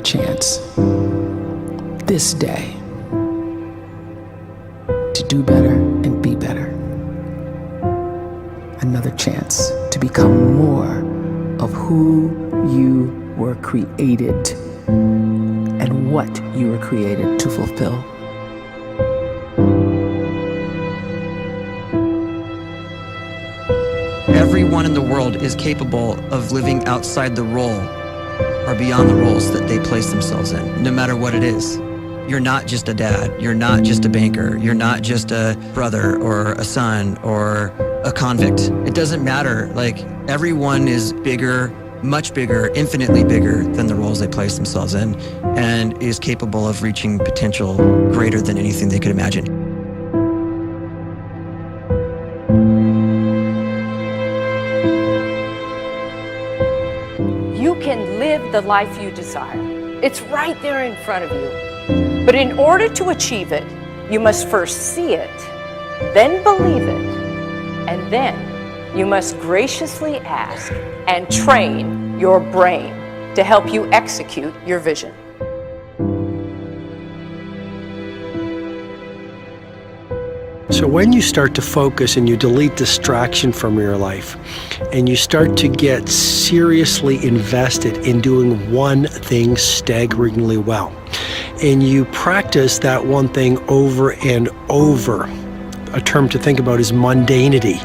chance this day to do better and be better. Another chance to become more of who you were created and what you were created to fulfill. Everyone in the world is capable of living outside the role or beyond the roles that they place themselves in, no matter what it is. You're not just a dad, you're not just a banker, you're not just a brother or a son or a convict. It doesn't matter. Like, everyone is bigger, much bigger, infinitely bigger than the roles they place themselves in, and is capable of reaching potential greater than anything they could imagine. You can live the life you desire. It's right there in front of you. But in order to achieve it, you must first see it, then believe it, and then you must graciously ask and train your brain to help you execute your vision. So when you start to focus and you delete distraction from your life, and you start to get seriously invested in doing one thing staggeringly well, and you practice that one thing over and over, a term to think about is mundanity.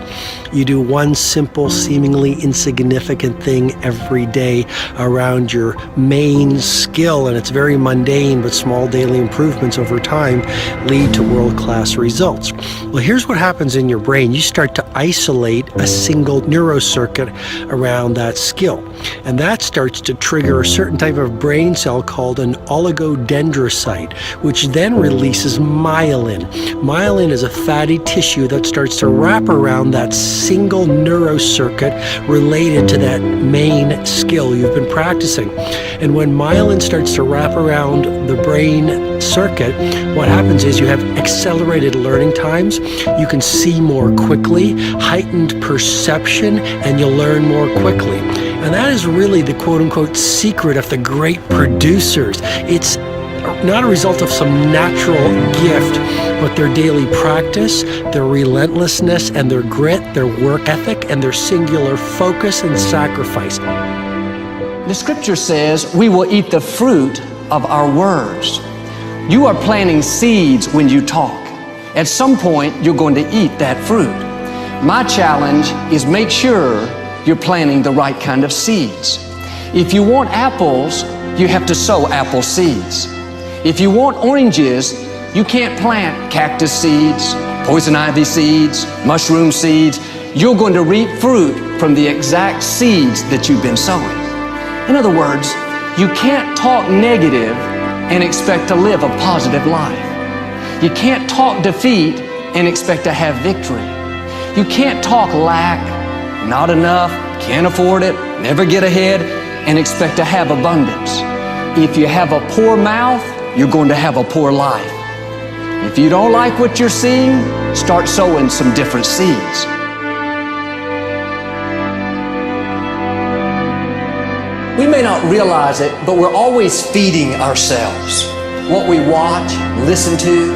You do one simple, seemingly insignificant thing every day around your main skill, and it's very mundane, but small daily improvements over time lead to world-class results. Well, here's what happens in your brain. You start to isolate a single neurocircuit around that skill, and that starts to trigger a certain type of brain cell called an oligodendrocyte, which then releases myelin. Myelin is a fatty tissue that starts to wrap around that single neurocircuit related to that main skill you've been practicing. And when myelin starts to wrap around the brain circuit, what happens is you have accelerated learning times, you can see more quickly, heightened perception, and you'll learn more quickly. And that is really the quote-unquote secret of the great producers. It's not a result of some natural gift, but their daily practice, their relentlessness and their grit, their work ethic, and their singular focus and sacrifice. The scripture says we will eat the fruit of our words. You are planting seeds when you talk. At some point, you're going to eat that fruit. My challenge is make sure you're planting the right kind of seeds. If you want apples, you have to sow apple seeds. If you want oranges, you can't plant cactus seeds, poison ivy seeds, mushroom seeds. You're going to reap fruit from the exact seeds that you've been sowing. In other words, you can't talk negative and expect to live a positive life. You can't talk defeat and expect to have victory. You can't talk lack, not enough, can't afford it, never get ahead, and expect to have abundance. If you have a poor mouth, you're going to have a poor life. If you don't like what you're seeing, start sowing some different seeds. We may not realize it, but we're always feeding ourselves. What we watch, listen to,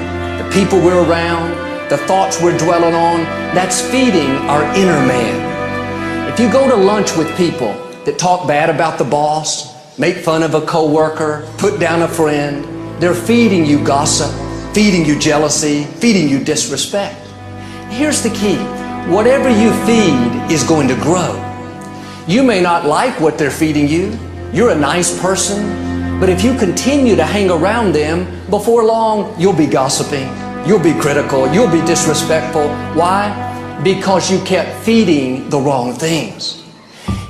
the people we're around, the thoughts we're dwelling on, that's feeding our inner man. If you go to lunch with people that talk bad about the boss, make fun of a coworker, put down a friend, they're feeding you gossip, feeding you jealousy, feeding you disrespect. Here's the key. Whatever you feed is going to grow. You may not like what they're feeding you. You're a nice person, but if you continue to hang around them, before long, you'll be gossiping, you'll be critical, you'll be disrespectful. Why? Because you kept feeding the wrong things.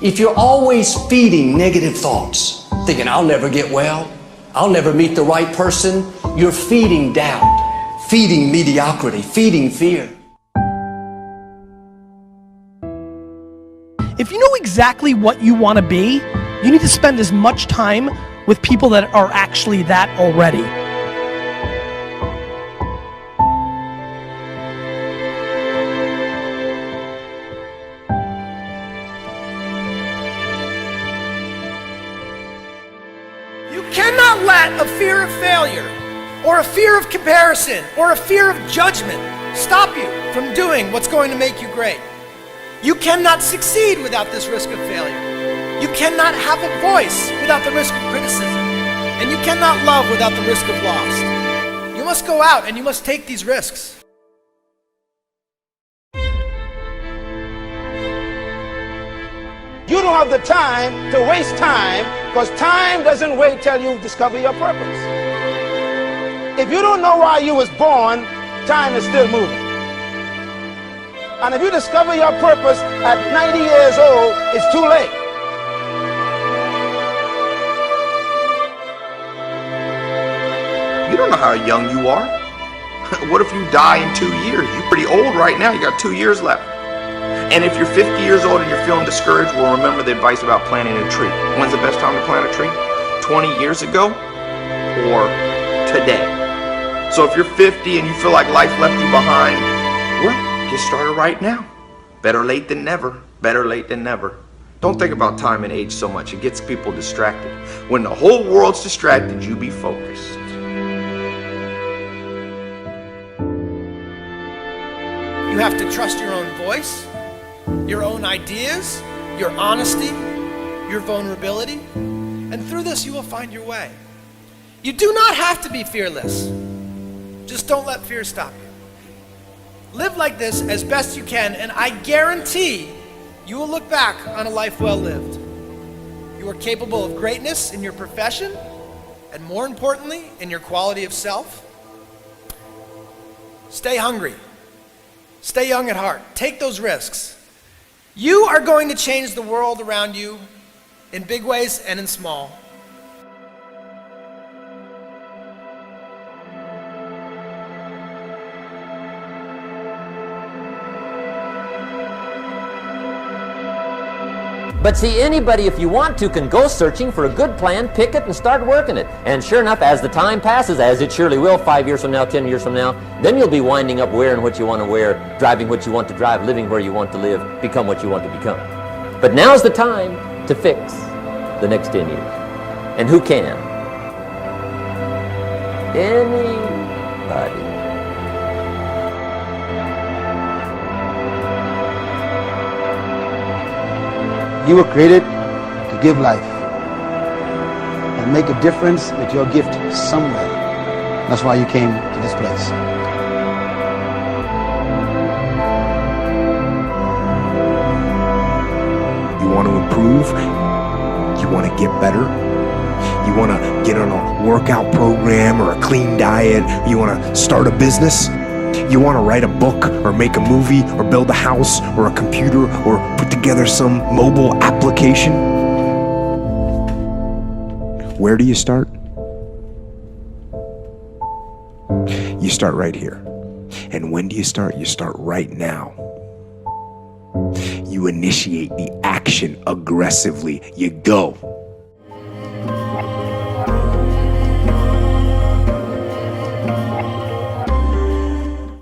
If you're always feeding negative thoughts, thinking, I'll never get well, I'll never meet the right person, you're feeding doubt, feeding mediocrity, feeding fear. If you know exactly what you want to be, you need to spend as much time with people that are actually that already. You cannot a fear of failure, or a fear of comparison, or a fear of judgment stop you from doing what's going to make you great. You cannot succeed without this risk of failure. You cannot have a voice without the risk of criticism. And you cannot love without the risk of loss. You must go out and you must take these risks. You don't have the time to waste time, because time doesn't wait till you discover your purpose. If you don't know why you was born, time is still moving. And if you discover your purpose at 90 years old, it's too late. You don't know how young you are. What if you die in 2 years? You're pretty old right now. You got 2 years left. And if you're 50 years old and you're feeling discouraged, well, remember the advice about planting a tree. When's the best time to plant a tree? 20 years ago or today? So if you're 50 and you feel like life left you behind, well, get started right now. Better late than never. Better late than never. Don't think about time and age so much. It gets people distracted. When the whole world's distracted, you be focused. You have to trust your own voice, your own ideas, your honesty, your vulnerability, and through this you will find your way. You do not have to be fearless. Just don't let fear stop you. Live like this as best you can, and I guarantee you will look back on a life well lived. You are capable of greatness in your profession, and more importantly, in your quality of self. Stay hungry. Stay young at heart. Take those risks. You are going to change the world around you in big ways and in small. But see, anybody, if you want to, can go searching for a good plan, pick it, and start working it. And sure enough, as the time passes, as it surely will, 5 years from now, 10 years from now, then you'll be winding up wearing what you want to wear, driving what you want to drive, living where you want to live, become what you want to become. But now's the time to fix the next 10 years. And who can? Anybody. You were created to give life and make a difference with your gift somewhere. That's why you came to this place. You want to improve? You want to get better? You want to get on a workout program or a clean diet? You want to start a business? You want to write a book or make a movie or build a house or a computer or put together some mobile application? Where do you start? You start right here. And when do you start? You start right now. You initiate the action aggressively. You go.